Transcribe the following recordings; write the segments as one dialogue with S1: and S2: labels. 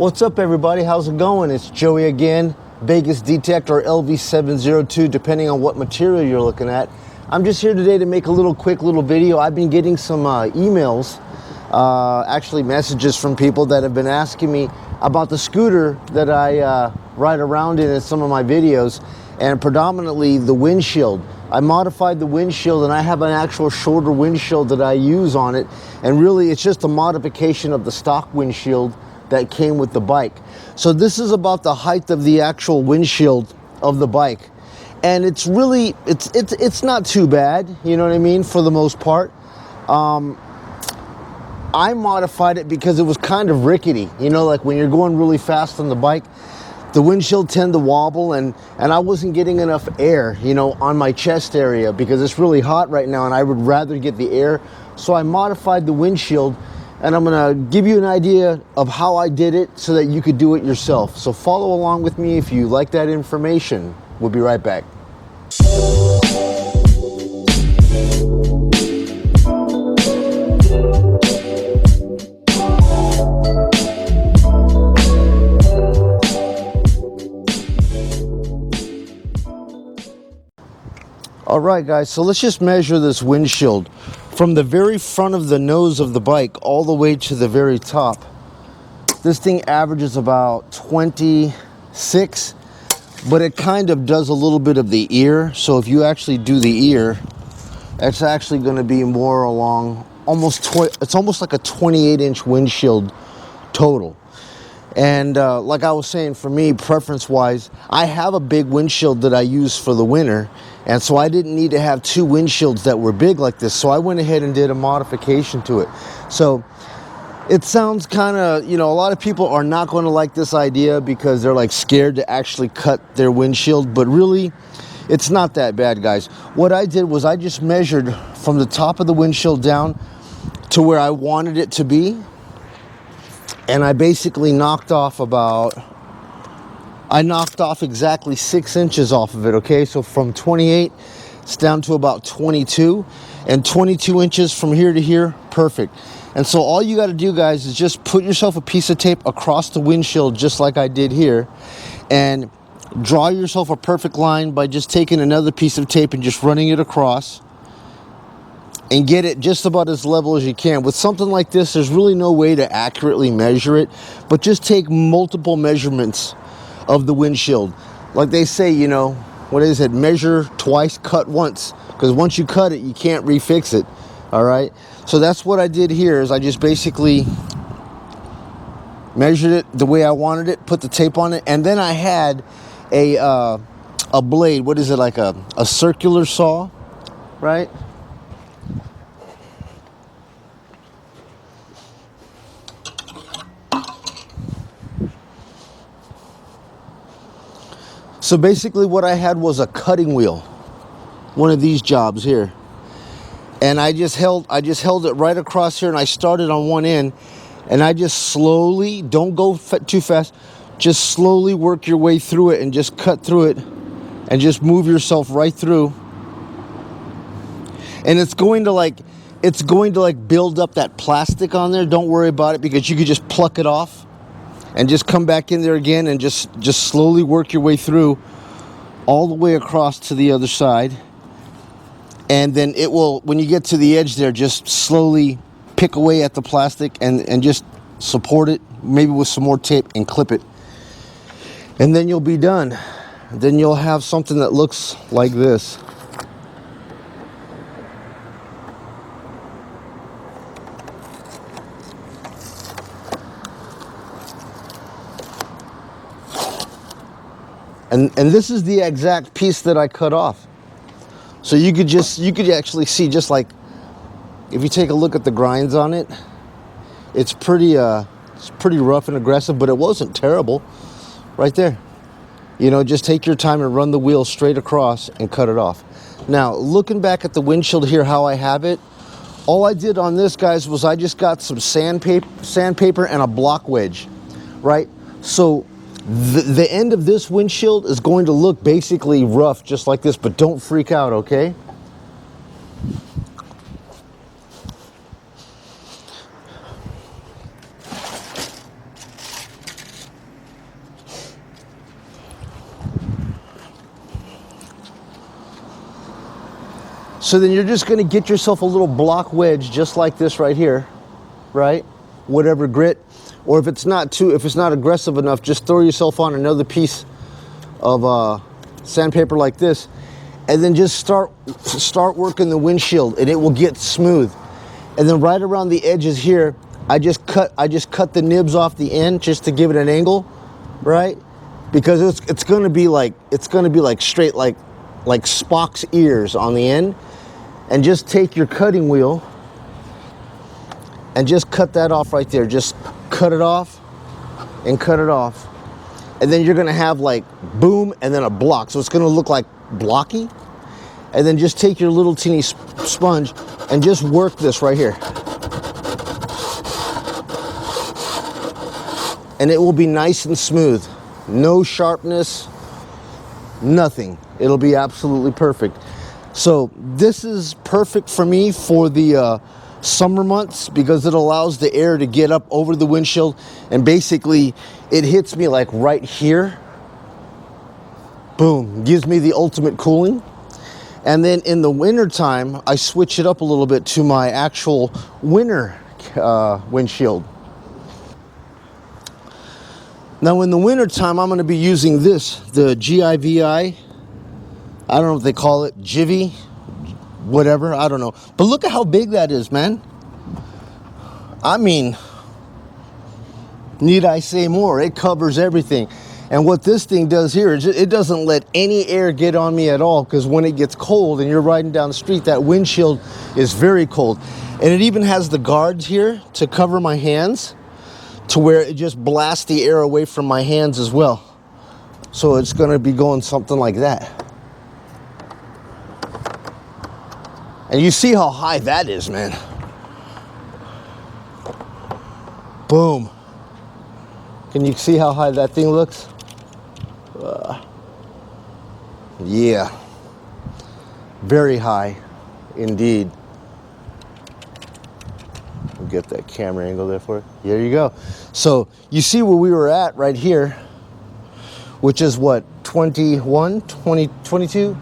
S1: What's up, everybody? How's it going? It's Joey again, Vegas Detect or LV702, depending on what material you're looking at. I'm just here today to make a quick little video. I've been getting some emails, actually messages from people that have been asking me about the scooter that I ride around in some of my videos, and predominantly the windshield. I modified the windshield and I have an actual shorter windshield that I use on it, and really it's just a modification of the stock windshield that came with the bike. So this is about the height of the actual windshield of the bike, and it's really it's not too bad, you know what I mean, for the most part. I modified it because it was kind of rickety, you know, like when you're going really fast on the bike, the windshield tend to wobble, and I wasn't getting enough air, you know, on my chest area because it's really hot right now and I would rather get the air. So I modified the windshield, and I'm gonna give you an idea of how I did it so that you could do it yourself. So follow along with me if you like that information. We'll be right back. All right, guys, so let's just measure this windshield from the very front of the nose of the bike all the way to the very top. This thing averages about 26, but it kind of does a little bit of the ear. So if you actually do the ear, it's actually going to be more along it's almost like a 28-inch windshield total. And like I was saying, for me, preference-wise, I have a big windshield that I use for the winter, and so I didn't need to have two windshields that were big like this, so I went ahead and did a modification to it. So it sounds kind of, you know, a lot of people are not going to like this idea because they're like scared to actually cut their windshield, but really, it's not that bad, guys. What I did was I just measured from the top of the windshield down to where I wanted it to be, and I basically knocked off exactly 6 inches off of it, okay? So from 28, it's down to about 22, and 22 inches from here to here, perfect. And so all you gotta do, guys, is just put yourself a piece of tape across the windshield, just like I did here, and draw yourself a perfect line by just taking another piece of tape and just running it across, and get it just about as level as you can. With something like this, there's really no way to accurately measure it, but just take multiple measurements of the windshield. Like they say, you know, what is it? Measure twice, cut once. Because once you cut it, you can't refix it. All right? So that's what I did here, is I just basically measured it the way I wanted it, put the tape on it, and then I had a blade. What is it, like a circular saw, right? So basically what I had was a cutting wheel, one of these jobs here. And I just held it right across here, and I started on one end, and I just slowly, don't go too fast, just slowly work your way through it and just cut through it and just move yourself right through. And it's going to build up that plastic on there. Don't worry about it, because you could just pluck it off and just come back in there again and just slowly work your way through all the way across to the other side. And then it will, when you get to the edge there, just slowly pick away at the plastic and just support it, maybe with some more tape, and clip it. And then you'll be done. Then you'll have something that looks like this. And this is the exact piece that I cut off. So you could actually see, just like, if you take a look at the grinds on it, it's pretty rough and aggressive, but it wasn't terrible right there. You know, just take your time and run the wheel straight across and cut it off. Now, looking back at the windshield here, how I have it, all I did on this, guys, was I just got some sandpaper and a block wedge, right? So the end of this windshield is going to look basically rough, just like this, but don't freak out, okay? So then you're just gonna get yourself a little block wedge just like this right here, right? Whatever grit, or if it's not aggressive enough, just throw yourself on another piece of sandpaper like this, and then just start working the windshield, and it will get smooth. And then right around the edges here, I just cut the nibs off the end just to give it an angle, right? Because it's gonna be like straight like Spock's ears on the end. And just take your cutting wheel and just cut that off right there. Just cut it off and cut it off. And then you're gonna have like boom and then a block. So it's gonna look like blocky. And then just take your little teeny sponge and just work this right here. And it will be nice and smooth. No sharpness, nothing. It'll be absolutely perfect. So this is perfect for me for the summer months because it allows the air to get up over the windshield, and basically it hits me like right here. Boom, gives me the ultimate cooling. And then in the winter time, I switch it up a little bit to my actual winter windshield. Now in the winter time, I'm going to be using this, the Givi. I don't know what they call it, Givi, whatever, I don't know. But look at how big that is, man. I mean, need I say more? It covers everything. And what this thing does here is it doesn't let any air get on me at all, because when it gets cold and you're riding down the street, that windshield is very cold. And it even has the guards here to cover my hands, to where it just blasts the air away from my hands as well. So it's going to be going something like that. And you see how high that is, man. Boom. Can you see how high that thing looks? Yeah. Very high indeed. We'll get that camera angle there for you. There you go. So you see where we were at right here, which is what, 21, 20, 22?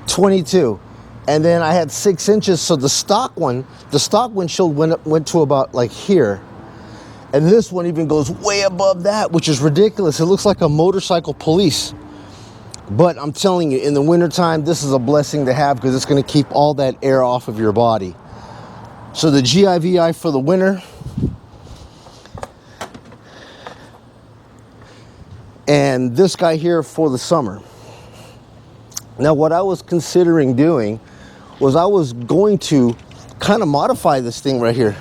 S1: 22. And then I had 6 inches, so the stock windshield went to about like here. And this one even goes way above that, which is ridiculous. It looks like a motorcycle police. But I'm telling you, in the wintertime, this is a blessing to have because it's going to keep all that air off of your body. So the Givi for the winter. And this guy here for the summer. Now what I was considering doing was I was going to kind of modify this thing right here,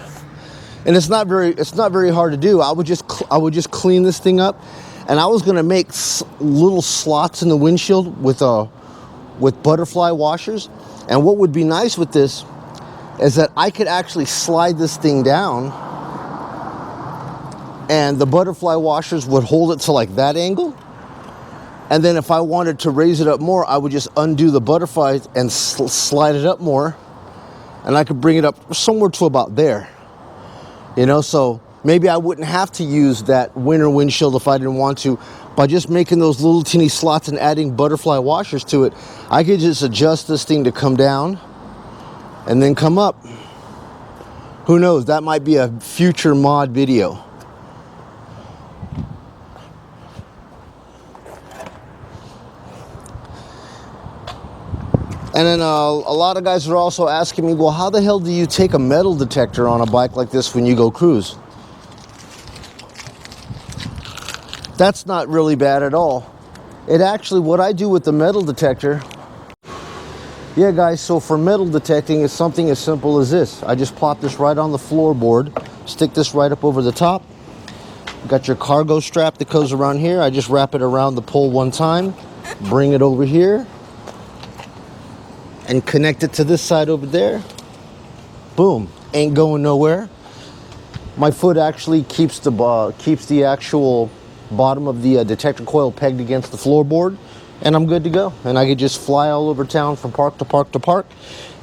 S1: and it's not very hard to do. I would just clean this thing up, and I was going to make little slots in the windshield with butterfly washers. And what would be nice with this is that I could actually slide this thing down, and the butterfly washers would hold it to like that angle. And then if I wanted to raise it up more, I would just undo the butterflies and slide it up more. And I could bring it up somewhere to about there. You know, so maybe I wouldn't have to use that winter windshield if I didn't want to. By just making those little teeny slots and adding butterfly washers to it, I could just adjust this thing to come down and then come up. Who knows? That might be a future mod video. And then a lot of guys are also asking me, well, how the hell do you take a metal detector on a bike like this when you go cruise? That's not really bad at all. It actually, what I do with the metal detector, yeah guys, so for metal detecting, it's something as simple as this. I just plop this right on the floorboard, stick this right up over the top. Got your cargo strap that goes around here. I just wrap it around the pole one time, bring it over here, and connect it to this side over there. Boom, ain't going nowhere. My foot actually keeps the actual bottom of the detector coil pegged against the floorboard, and I'm good to go. And I could just fly all over town from park to park to park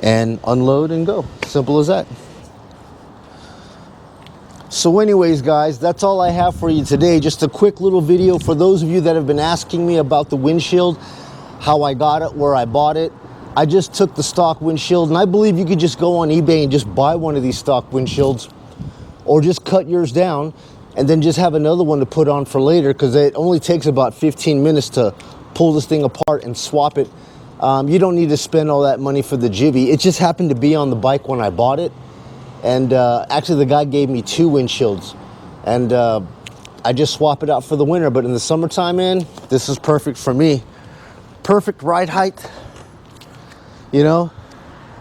S1: and unload and go. Simple as that. So anyways, guys, that's all I have for you today. Just a quick little video for those of you that have been asking me about the windshield, how I got it, where I bought it, I just took the stock windshield, and I believe you could just go on eBay and just buy one of these stock windshields, or just cut yours down and then just have another one to put on for later, because it only takes about 15 minutes to pull this thing apart and swap it. You don't need to spend all that money for the Givi. It just happened to be on the bike when I bought it, and actually the guy gave me 2 windshields, and I just swap it out for the winter. But in the summertime, man, this is perfect for me. Perfect ride height, you know,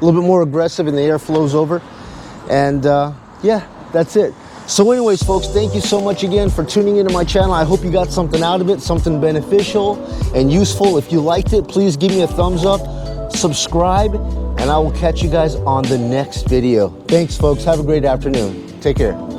S1: a little bit more aggressive and the air flows over. And yeah, that's it. So anyways, folks, thank you so much again for tuning into my channel. I hope you got something out of it, something beneficial and useful. If you liked it, please give me a thumbs up, subscribe, and I will catch you guys on the next video. Thanks, folks. Have a great afternoon. Take care.